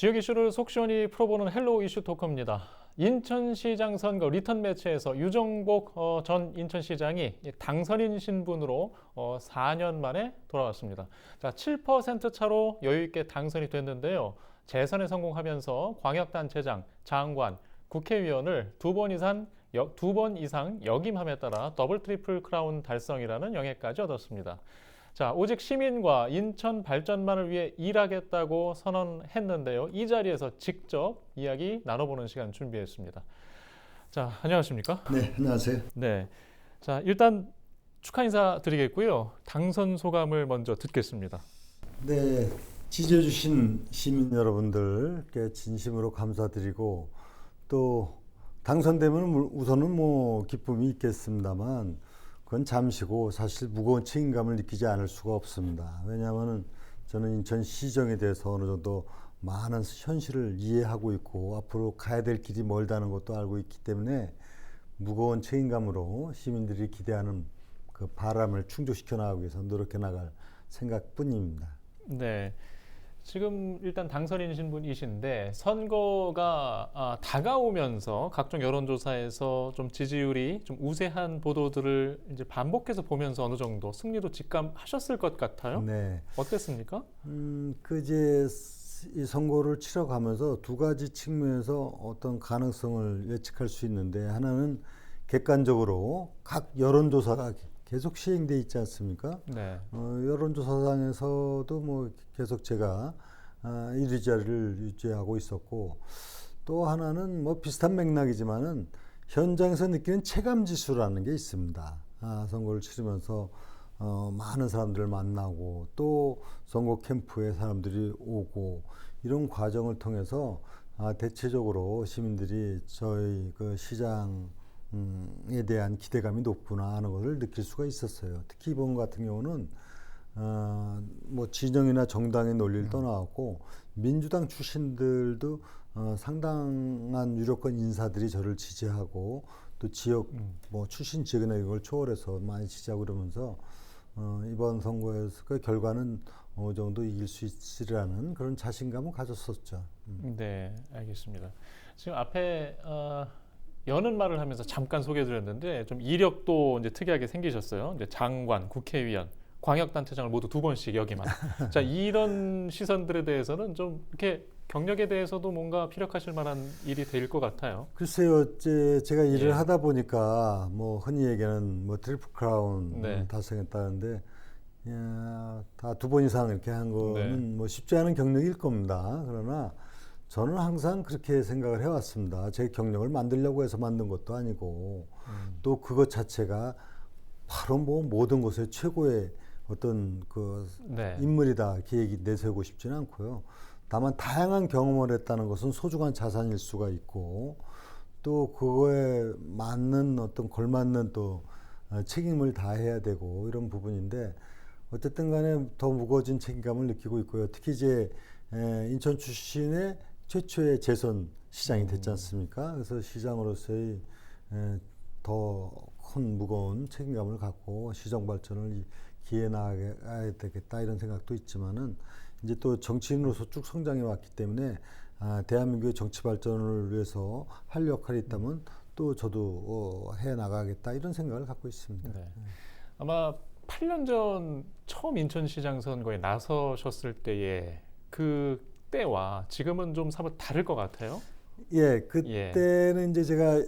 지역 이슈를 속 시원히 풀어보는 헬로우 이슈 토크입니다. 인천시장 선거 리턴 매치에서 유정복 전 인천시장이 당선인 신분으로 4년 만에 돌아왔습니다. 자, 7% 차로 여유 있게 당선이 됐는데요. 재선에 성공하면서 광역단체장, 장관, 국회의원을 두 번 이상 역임함에 따라 더블 트리플 크라운 달성이라는 영예까지 얻었습니다. 자, 오직 시민과 인천 발전만을 위해 일하겠다고 선언했는데요. 이 자리에서 직접 이야기 나눠보는 시간 준비했습니다. 자, 안녕하십니까? 네, 안녕하세요. 네. 자, 일단 축하 인사 드리겠고요. 당선 소감을 먼저 듣겠습니다. 네, 지지해주신 시민 여러분들께 진심으로 감사드리고 또 당선되면 우선은 뭐 기쁨이 있겠습니다만 그건 잠시고 사실 무거운 책임감을 느끼지 않을 수가 없습니다. 왜냐하면 저는 인천시정에 대해서 어느 정도 많은 현실을 이해하고 있고 앞으로 가야 될 길이 멀다는 것도 알고 있기 때문에 무거운 책임감으로 시민들이 기대하는 그 바람을 충족시켜 나가기 위해서 노력해 나갈 생각뿐입니다. 네. 지금 일단 당선인 신분이신데 선거가 다가오면서 각종 여론조사에서 좀 지지율이 좀 우세한 보도들을 이제 반복해서 보면서 어느 정도 승리도 직감하셨을 것 같아요. 네. 어땠습니까? 이제 이 선거를 치러가면서 두 가지 측면에서 어떤 가능성을 예측할 수 있는데 하나는 객관적으로 각 여론조사가 계속 시행돼 있지 않습니까? 네. 여론조사상에서도 뭐 계속 제가 1위 자리를 유지하고 있었고 또 하나는 뭐 비슷한 맥락이지만은 현장에서 느끼는 체감 지수라는 게 있습니다. 선거를 치르면서 많은 사람들을 만나고 또 선거 캠프에 사람들이 오고 이런 과정을 통해서 대체적으로 시민들이 저희 그 시장 에 대한 기대감이 높구나 하는 것을 느낄 수가 있었어요. 특히 이번 같은 경우는 뭐 진영이나 정당의 논리를 떠나갖고 민주당 출신들도 상당한 유력한 인사들이 저를 지지하고 또 지역 뭐 출신 지역이나 이걸 초월해서 많이 지지하고 그러면서 이번 선거에서 그 결과는 어느 정도 이길 수 있으리라는 그런 자신감을 가졌었죠. 네, 알겠습니다. 지금 앞에 여는 말을 하면서 잠깐 소개해드렸는데 좀 이력도 이제 특이하게 생기셨어요. 이제 장관, 국회의원, 광역단체장을 모두 두 번씩 역임한. 자, 이런 시선들에 대해서는 좀 이렇게 경력에 대해서도 뭔가 피력하실 만한 일이 될 것 같아요. 글쎄요, 제가 일을 하다 보니까 뭐 흔히 얘기하는 뭐 트리플 크라운 네. 달성했다는데 다 두 번 이상 이렇게 한 거는 뭐 쉽지 않은 경력일 겁니다. 그러나 저는 항상 그렇게 생각을 해왔습니다. 제 경력을 만들려고 해서 만든 것도 아니고 또 그것 자체가 바로 뭐 모든 것의 최고의 어떤 그 인물이다 이렇게 내세우고 싶지는 않고요. 다만 다양한 경험을 했다는 것은 소중한 자산일 수가 있고 또 그거에 맞는 어떤 걸맞는 또 책임을 다해야 되고 이런 부분인데 어쨌든 간에 더 무거워진 책임감을 느끼고 있고요. 특히 이제 인천 출신의 최초의 재선 시장이 됐지 않습니까? 그래서 시장으로서의 더 큰 무거운 책임감을 갖고 시정 발전을 기해 나가야 되겠다 이런 생각도 있지만은 이제 또 정치인으로서 쭉 성장해 왔기 때문에 대한민국의 정치 발전을 위해서 할 역할이 있다면 또 저도 해 나가겠다 이런 생각을 갖고 있습니다. 네. 아마 8년 전 처음 인천시장 선거에 나서셨을 때의 그 때와 지금은 좀 사뭇 다를 것 같아요. 예, 그때는 이제 제가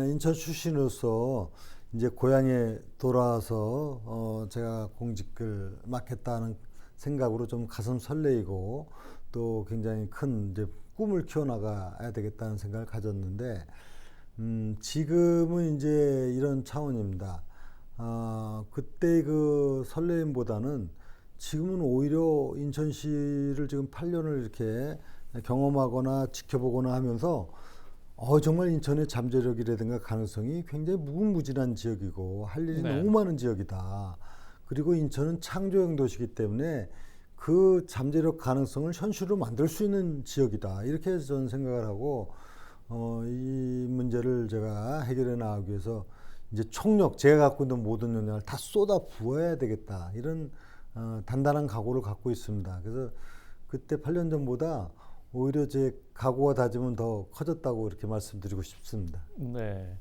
인천 출신으로서 이제 고향에 돌아와서 제가 공직을 맡겠다는 생각으로 좀 가슴 설레이고 또 굉장히 큰 이제 꿈을 키워나가야 되겠다는 생각을 가졌는데 지금은 이제 이런 차원입니다. 그때 그 설레임보다는 지금은 오히려 인천시를 지금 8년을 이렇게 경험하거나 지켜보거나 하면서 정말 인천의 잠재력이라든가 가능성이 굉장히 무궁무진한 지역이고 할 일이 너무 많은 지역이다. 그리고 인천은 창조형 도시이기 때문에 그 잠재력 가능성을 현실로 만들 수 있는 지역이다. 이렇게 해서 저는 생각을 하고 이 문제를 제가 해결해 나가기 위해서 이제 총력, 제가 갖고 있는 모든 역량을 다 쏟아 부어야 되겠다. 이런 단단한 각오를 갖고 있습니다. 그래서 그때 8년 전보다 오히려 제 각오와 다짐은 더 커졌다고 이렇게 말씀드리고 싶습니다. 네.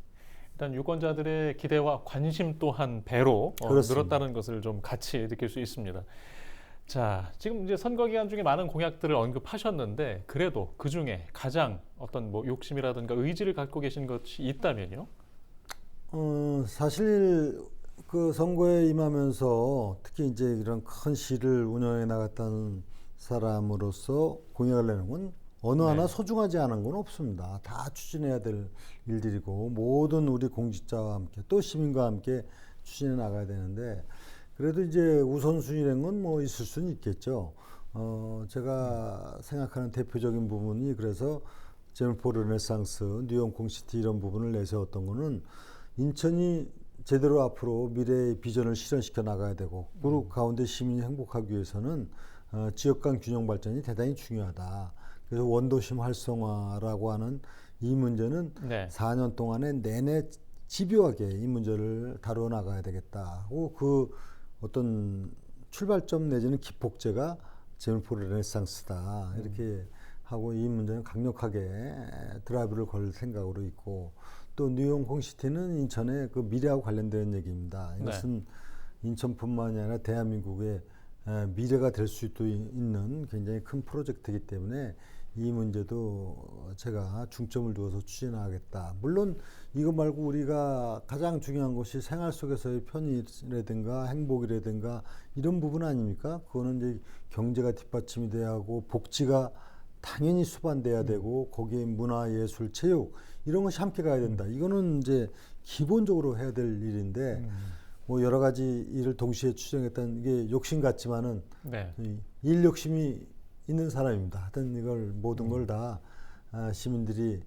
일단 유권자들의 기대와 관심 또한 배로 그렇습니다. 늘었다는 것을 좀 같이 느낄 수 있습니다. 자, 지금 이제 선거 기간 중에 많은 공약들을 언급하셨는데 그래도 그 중에 가장 어떤 뭐 욕심이라든가 의지를 갖고 계신 것이 있다면요? 사실 그 선거에 임하면서 특히 이제 이런 큰 시를 운영해 나갔다는 사람으로서 공약을 내는 건 어느 네. 하나 소중하지 않은 건 없습니다. 다 추진해야 될 일들이고 모든 우리 공직자와 함께 또 시민과 함께 추진해 나가야 되는데 그래도 이제 우선순위라는 건 뭐 있을 수는 있겠죠. 제가 생각하는 대표적인 부분이 그래서 제물포 르네상스, 뉴욕 콩시티 이런 부분을 내세웠던 거는 인천이 제대로 앞으로 미래의 비전을 실현시켜 나가야 되고 그 가운데 시민이 행복하기 위해서는 지역 간 균형 발전이 대단히 중요하다. 그래서 원도심 활성화라고 하는 이 문제는 네. 4년 동안에 내내 집요하게 이 문제를 다루어 나가야 되겠다. 하고 그 어떤 출발점 내지는 기폭제가 제물포 르네상스다. 이렇게 하고 이 문제는 강력하게 드라이브를 걸 생각으로 있고 또 뉴욕 콩시티는 인천의 그 미래하고 관련된 얘기입니다. 이것은 인천뿐만이 아니라 대한민국의 미래가 될 수도 있는 굉장히 큰 프로젝트이기 때문에 이 문제도 제가 중점을 두어서 추진하겠다. 물론 이거 말고 우리가 가장 중요한 것이 생활 속에서의 편의라든가 행복이라든가 이런 부분 아닙니까? 그거는 이제 경제가 뒷받침이 돼야 하고 복지가 당연히 수반돼야 되고 거기에 문화, 예술, 체육 이런 것이 함께 가야 된다. 이거는 이제 기본적으로 해야 될 일인데 뭐 여러 가지 일을 동시에 추진했다는 이게 욕심 같지만은 네. 일 욕심이 있는 사람입니다. 하여튼 이걸 모든 걸 다 시민들이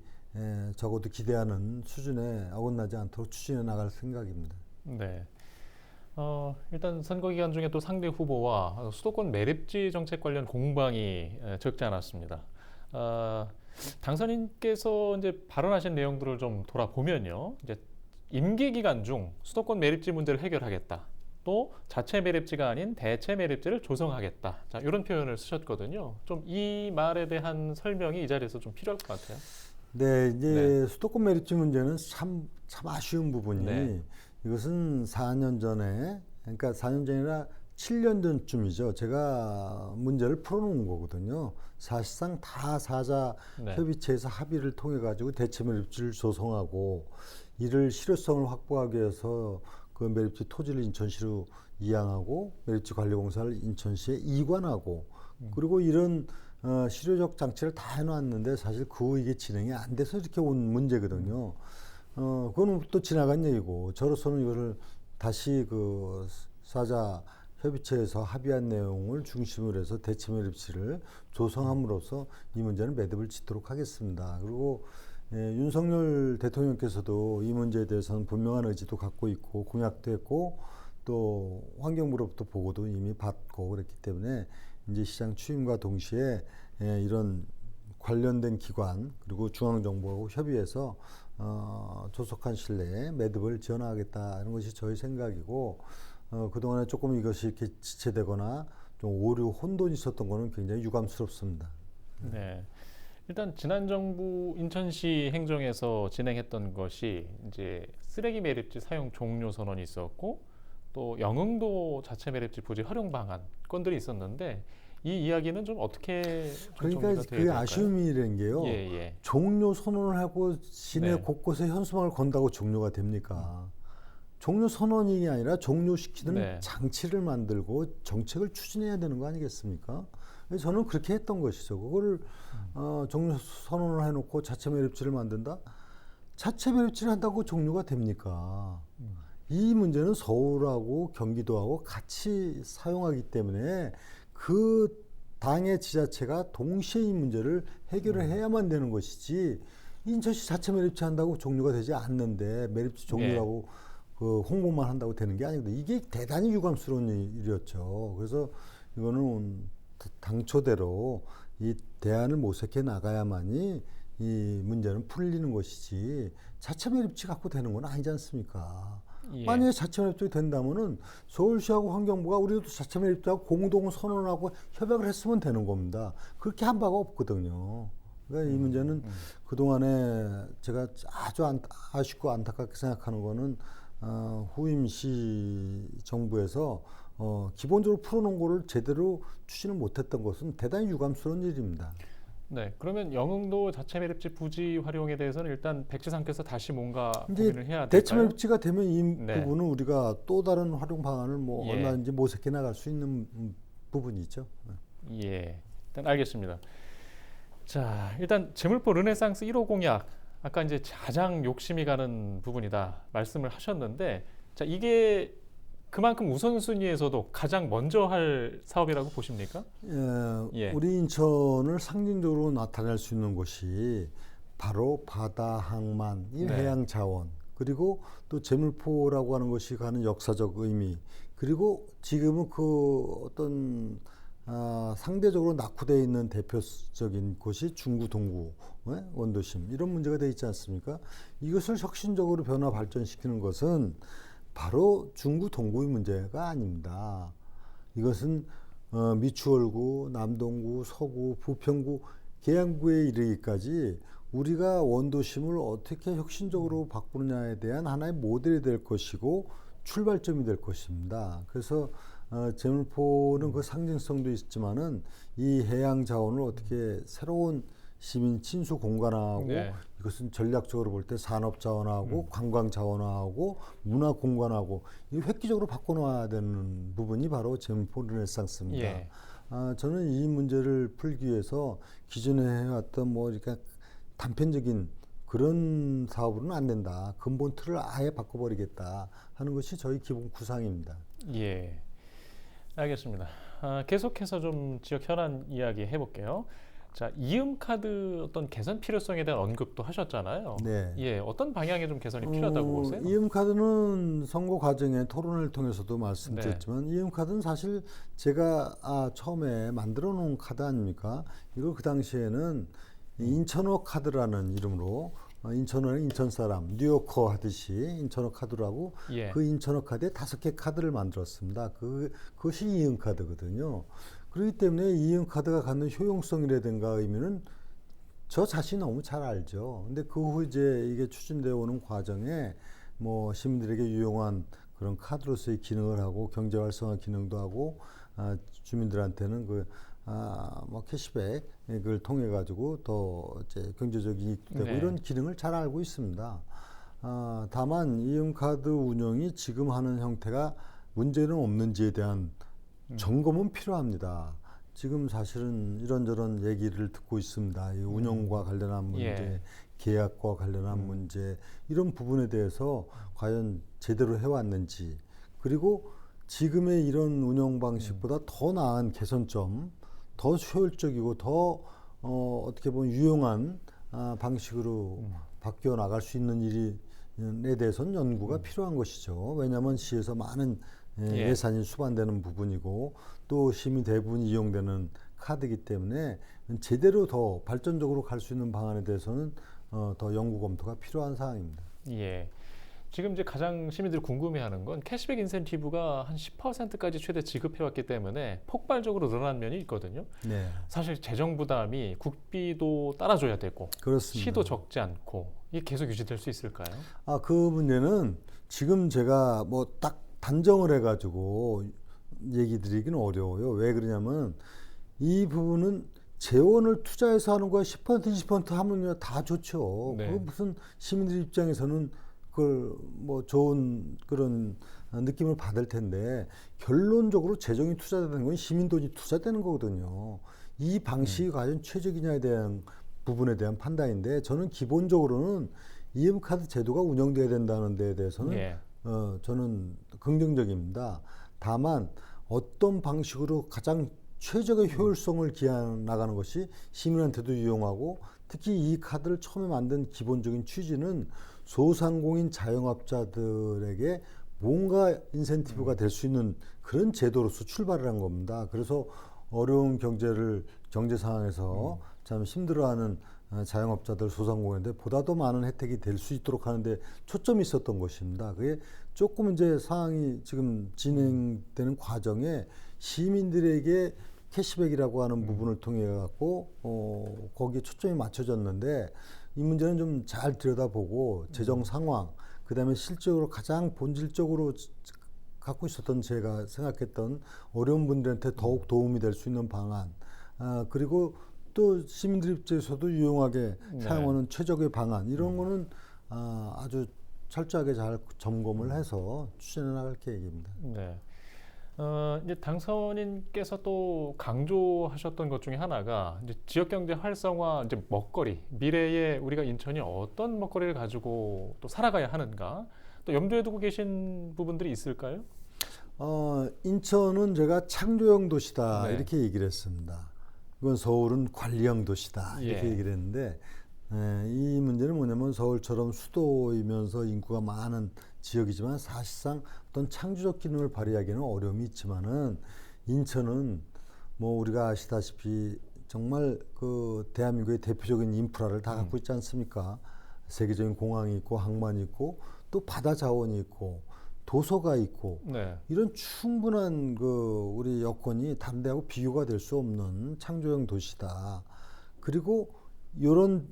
적어도 기대하는 수준에 어긋나지 않도록 추진해 나갈 생각입니다. 네. 일단 선거 기간 중에 또 상대 후보와 수도권 매립지 정책 관련 공방이 적지 않았습니다. 당선인께서 이제 발언하신 내용들을 좀 돌아보면요, 이제 임기 기간 중 수도권 매립지 문제를 해결하겠다. 또 자체 매립지가 아닌 대체 매립지를 조성하겠다. 자, 이런 표현을 쓰셨거든요. 좀 이 말에 대한 설명이 이 자리에서 좀 필요할 것 같아요. 네, 이제 수도권 매립지 문제는 참 아쉬운 부분이 이것은 4년 전에 그러니까 4년 전이라 7년 전쯤이죠. 제가 문제를 풀어놓은 거거든요. 사실상 다 사자 협의체에서 합의를 통해 가지고 대체 매립지를 조성하고 이를 실효성을 확보하기 위해서 그 매립지 토지를 인천시로 이양하고 매립지 관리공사를 인천시에 이관하고 그리고 이런 실효적 장치를 다 해놨는데 사실 이게 진행이 안 돼서 이렇게 온 문제거든요. 그거는 또 지나간 얘기고 저로서는 이거를 다시 그 사자 협의체에서 합의한 내용을 중심으로 해서 대체 매립지를 조성함으로써 이 문제는 매듭을 짓도록 하겠습니다. 그리고 윤석열 대통령께서도 이 문제에 대해서는 분명한 의지도 갖고 있고 공약도 했고 또 환경부로부터 보고도 이미 받고 그랬기 때문에 이제 시장 취임과 동시에 이런 관련된 기관 그리고 중앙정부하고 협의해서 조속한 시일 내에 매듭을 지어나가겠다는 것이 저희 생각이고 그동안에 조금 이것이 이렇게 지체되거나 좀 오류 혼돈이 있었던 거는 굉장히 유감스럽습니다. 네. 일단 지난 정부 인천시 행정에서 진행했던 것이 이제 쓰레기 매립지 사용 종료 선언이 있었고 또 영흥도 자체 매립지 부지 활용 방안 건들이 있었는데 이 이야기는 좀 어떻게 그러니까 그 아쉬움이라는 게요. 종료 선언을 하고 시내 곳곳에 현수막을 건다고 종료가 됩니까? 종료 선언이 아니라 종료시키는 장치를 만들고 정책을 추진해야 되는 거 아니겠습니까? 저는 그렇게 했던 것이죠. 그거를 종료 선언을 해놓고 자체 매립지를 만든다? 자체 매립지를 한다고 종료가 됩니까? 이 문제는 서울하고 경기도하고 같이 사용하기 때문에 그 당의 지자체가 동시에 이 문제를 해결을 해야만 되는 것이지 인천시 자체 매립지 한다고 종료가 되지 않는데 매립지 종료라고 그 홍보만 한다고 되는 게 아니거든요. 이게 대단히 유감스러운 일이었죠. 그래서 이거는 당초대로 이 대안을 모색해 나가야만이 이 문제는 풀리는 것이지 자체 매립지 갖고 되는 건 아니지 않습니까? 예. 만약에 자체만 입장이 된다면은 서울시하고 환경부가 우리도 자체만 입장하고 공동 선언하고 협약을 했으면 되는 겁니다. 그렇게 한 바가 없거든요. 그러니까 이 문제는 그동안에 제가 아주 아쉽고 안타깝게 생각하는 거는 후임 시 정부에서 기본적으로 풀어놓은 거를 제대로 추진을 못했던 것은 대단히 유감스러운 일입니다. 네, 그러면 영흥도 자체 매립지 부지 활용에 대해서는 일단 백지상께서 다시 뭔가 이제 고민을 해야 대체 될까요? 매립지가 되면 이 네. 부분은 우리가 또 다른 활용 방안을 뭐 예. 얼마든지 모색해 나갈 수 있는 부분이 있죠. 예, 일단 알겠습니다. 자, 일단 재물포 르네상스 1호 공약 아까 이제 가장 욕심이 가는 부분이다 말씀을 하셨는데, 자 이게 그만큼 우선순위에서도 가장 먼저 할 사업이라고 보십니까? 예. 우리 인천을 상징적으로 나타낼 수 있는 곳이 바로 바다, 항만, 이 네. 해양 자원, 그리고 또 재물포라고 하는 것이 가는 역사적 의미, 그리고 지금은 그 어떤 상대적으로 낙후되어 있는 대표적인 곳이 중구 동구 원도심 이런 문제가 되어 있지 않습니까? 이것을 혁신적으로 변화 발전시키는 것은 바로 중구 동구의 문제가 아닙니다. 이것은 미추홀구, 남동구, 서구, 부평구, 계양구에 이르기까지 우리가 원도심을 어떻게 혁신적으로 바꾸느냐에 대한 하나의 모델이 될 것이고 출발점이 될 것입니다. 그래서 재물포는 그 상징성도 있지만은 이 해양 자원을 어떻게 새로운 시민 친수 공간화하고 네. 이것은 전략적으로 볼 때 산업 자원화하고 관광 자원화하고 문화 공간화하고 이 획기적으로 바꿔놔야 되는 부분이 바로 재물포 르네상스입니다. 예. 저는 이 문제를 풀기 위해서 기존에 해왔던 뭐 이렇게 단편적인 그런 사업으로는 안 된다. 근본 틀을 아예 바꿔버리겠다 하는 것이 저희 기본 구상입니다. 예, 알겠습니다. 계속해서 좀 지역 현안 이야기 해볼게요. 자, 이음카드 어떤 개선 필요성에 대한 언급도 하셨잖아요. 네. 예, 어떤 방향의 좀 개선이 필요하다고 보세요? 이음카드는 선거 과정에 토론을 통해서도 말씀드렸지만 이음카드는 사실 제가 처음에 만들어 놓은 카드 아닙니까? 이거 그 당시에는 인천어 카드라는 이름으로 인천어는 인천 사람, 뉴요커 하듯이 인천어 카드라고 예. 그 인천어 카드에 5개 카드를 만들었습니다. 그것이 이음카드거든요. 그렇기 때문에 이음카드가 갖는 효용성이라든가 의미는 저 자신이 너무 잘 알죠. 근데 그 후 이제 이게 추진되어 오는 과정에 뭐 시민들에게 유용한 그런 카드로서의 기능을 하고 경제 활성화 기능도 하고 주민들한테는 뭐 캐시백을 통해 가지고 더 이제 경제적 이익도 되고 네. 이런 기능을 잘 알고 있습니다. 다만 이음카드 운영이 지금 하는 형태가 문제는 없는지에 대한 점검은 필요합니다. 지금 사실은 이런저런 얘기를 듣고 있습니다. 이 운영과 관련한 문제, 예. 계약과 관련한 문제 이런 부분에 대해서 과연 제대로 해왔는지, 그리고 지금의 이런 운영 방식보다 더 나은 개선점, 더 효율적이고 더 어떻게 보면 유용한 방식으로 바뀌어 나갈 수 있는 일에 대해서는 연구가 필요한 것이죠. 왜냐하면 시에서 많은 예산이 수반되는 부분이고 또 시민 대부분이 이용되는 카드이기 때문에 제대로 더 발전적으로 갈 수 있는 방안에 대해서는 더 연구 검토가 필요한 사항입니다. 예. 지금 이제 가장 시민들이 궁금해하는 건 캐시백 인센티브가 한 10%까지 최대 지급해왔기 때문에 폭발적으로 늘어난 면이 있거든요. 네, 사실 재정 부담이 국비도 따라줘야 되고 그렇습니다. 시도 적지 않고 이게 계속 유지될 수 있을까요? 그 문제는 지금 제가 뭐 딱 단정을 해가지고 얘기 드리기는 어려워요. 왜 그러냐면 이 부분은 재원을 투자해서 하는 거야 10% 20% 하면 다 좋죠. 네. 그 무슨 시민들 입장에서는 그걸 뭐 좋은 그런 느낌을 받을 텐데 결론적으로 재정이 투자되는 건 시민 돈이 투자되는 거거든요. 이 방식이 과연 최적이냐에 대한 부분에 대한 판단인데 저는 기본적으로는 이음카드 제도가 운영돼야 된다는 데에 대해서는 예. 저는 긍정적입니다. 다만 어떤 방식으로 가장 최적의 효율성을 기하 나가는 것이 시민한테도 유용하고 특히 이 카드를 처음에 만든 기본적인 취지는 소상공인 자영업자들에게 뭔가 인센티브가 될 수 있는 그런 제도로서 출발을 한 겁니다. 그래서 어려운 경제를 경제 상황에서 참 힘들어하는 자영업자들, 소상공인들 보다 더 많은 혜택이 될 수 있도록 하는데 초점이 있었던 것입니다. 그게 조금 이제 상황이 지금 진행되는 과정에 시민들에게 캐시백이라고 하는 부분을 통해 갖고 거기에 초점이 맞춰졌는데 이 문제는 좀 잘 들여다보고 재정 상황, 그다음에 실적으로 가장 본질적으로 갖고 있었던 제가 생각했던 어려운 분들한테 더욱 도움이 될 수 있는 방안, 그리고 또 시민들 입장에서도 유용하게 사용하는 최적의 방안, 이런 거는 아주 철저하게 잘 점검을 해서 추진해 나갈 계획입니다. 네. 이제 당선인께서 또 강조하셨던 것 중에 하나가 이제 지역 경제 활성화, 이제 먹거리, 미래에 우리가 인천이 어떤 먹거리를 가지고 또 살아가야 하는가, 또 염두에 두고 계신 부분들이 있을까요? 인천은 제가 창조형 도시다 네. 이렇게 얘기를 했습니다. 이건 서울은 관리형 도시다 이렇게 예. 얘기를 했는데 이 문제는 뭐냐면 서울처럼 수도이면서 인구가 많은 지역이지만 사실상 어떤 창조적 기능을 발휘하기는 어려움이 있지만은 인천은 뭐 우리가 아시다시피 정말 그 대한민국의 대표적인 인프라를 다 갖고 있지 않습니까? 세계적인 공항이 있고 항만이 있고 또 바다 자원이 있고 도서가 있고 네. 이런 충분한 그 우리 여건이 다른 데하고 비교가 될 수 없는 창조형 도시다. 그리고 이런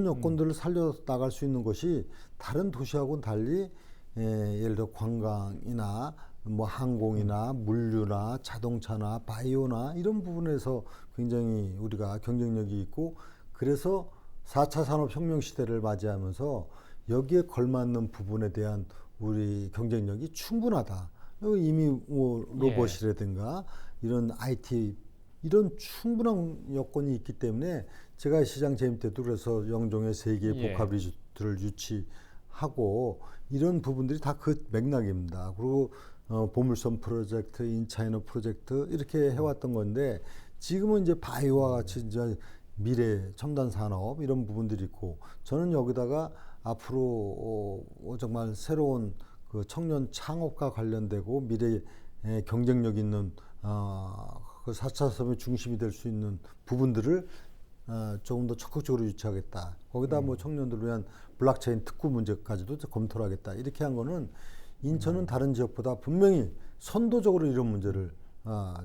여건들을 살려 나갈 수 있는 것이 다른 도시하고는 달리 예를 들어 관광이나 뭐 항공이나 물류나 자동차나 바이오나 이런 부분에서 굉장히 우리가 경쟁력이 있고, 그래서 4차 산업혁명 시대를 맞이하면서 여기에 걸맞는 부분에 대한 우리 경쟁력이 충분하다. 이미 뭐 로봇이라든가 이런 IT 이런 충분한 여건이 있기 때문에 제가 시장 재임 때도 그래서 영종의 세 개의 복합 리조트를 유치하고 이런 부분들이 다 그 맥락입니다. 그리고 보물섬 프로젝트, 인차이나 프로젝트 이렇게 해왔던 건데 지금은 이제 바이오와 같이 이제 미래 첨단 산업 이런 부분들이 있고, 저는 여기다가 앞으로 정말 새로운 그 청년 창업과 관련되고 미래에 경쟁력 있는 그 4차 산업의 중심이 될 수 있는 부분들을 조금 더 적극적으로 유치하겠다. 거기다 뭐 청년들을 위한 블록체인 특구 문제까지도 검토를 하겠다. 이렇게 한 거는 인천은 다른 지역보다 분명히 선도적으로 이런 문제를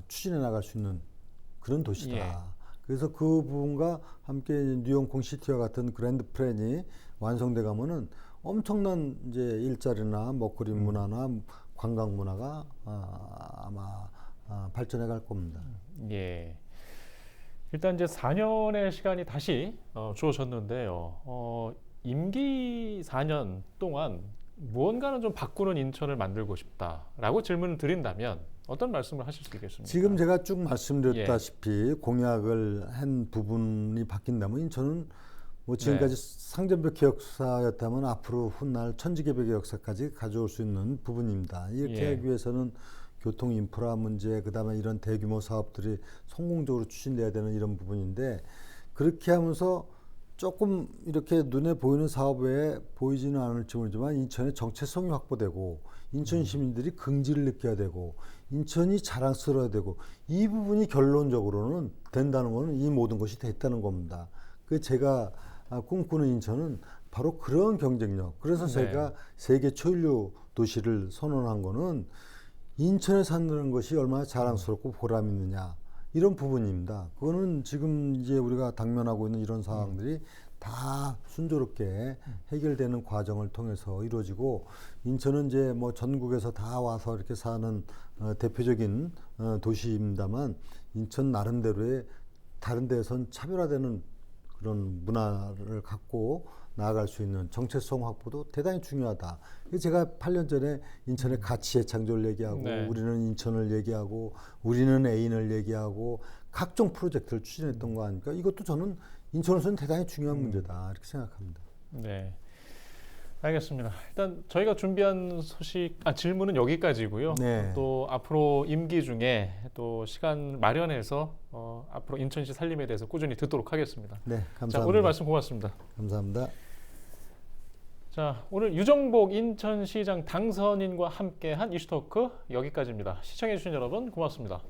추진해 나갈 수 있는 그런 도시다. 예. 그래서 그 부분과 함께 뉴욕 콩시티와 같은 그랜드 플랜이 완성돼 가면은 엄청난 이제 일자리나 먹거리 문화나 관광 문화가 아마 발전해 갈 겁니다. 예. 일단 이제 4년의 시간이 다시 주어졌는데요. 임기 4년 동안 무언가는 좀 바꾸는 인천을 만들고 싶다라고 질문을 드린다면 어떤 말씀을 하실 수 있겠습니까? 지금 제가 쭉 말씀드렸다시피 공약을 한 부분이 바뀐다면 인천은 뭐 지금까지 상점벽 기억사였다면 앞으로 훗날 천지개벽의 역사까지 가져올 수 있는 부분입니다. 이렇게 하기 위해서는 교통 인프라 문제, 그다음에 이런 대규모 사업들이 성공적으로 추진돼야 되는 이런 부분인데, 그렇게 하면서 조금 이렇게 눈에 보이는 사업 외에 보이지는 않을지 모르지만 인천의 정체성이 확보되고 인천 시민들이 긍지를 느껴야 되고 인천이 자랑스러워야 되고, 이 부분이 결론적으로는 된다는 것은 이 모든 것이 됐다는 겁니다. 그 제가 꿈꾸는 인천은 바로 그런 경쟁력. 그래서 제가 세계 초일류 도시를 선언한 거는 인천에 사는 것이 얼마나 자랑스럽고 보람 있느냐, 이런 부분입니다. 그거는 지금 이제 우리가 당면하고 있는 이런 상황들이 다 순조롭게 해결되는 과정을 통해서 이루어지고, 인천은 이제 뭐 전국에서 다 와서 이렇게 사는 대표적인 도시입니다만, 인천 나름대로의 다른 데에선 차별화되는 그런 문화를 갖고 나아갈 수 있는 정체성 확보도 대단히 중요하다. 제가 8년 전에 인천의 가치의 창조를 얘기하고 우리는 인천을 얘기하고 우리는 애인을 얘기하고 각종 프로젝트를 추진했던 거 아닙니까? 이것도 저는 인천에서는 대단히 중요한 문제다 이렇게 생각합니다. 네, 알겠습니다. 일단 저희가 준비한 질문은 여기까지고요. 네. 또 앞으로 임기 중에 또 시간 마련해서 앞으로 인천시 살림에 대해서 꾸준히 듣도록 하겠습니다. 네, 감사합니다. 자, 오늘 말씀 고맙습니다. 감사합니다. 자, 오늘 유정복 인천시장 당선인과 함께한 이슈토크 여기까지입니다. 시청해주신 여러분 고맙습니다.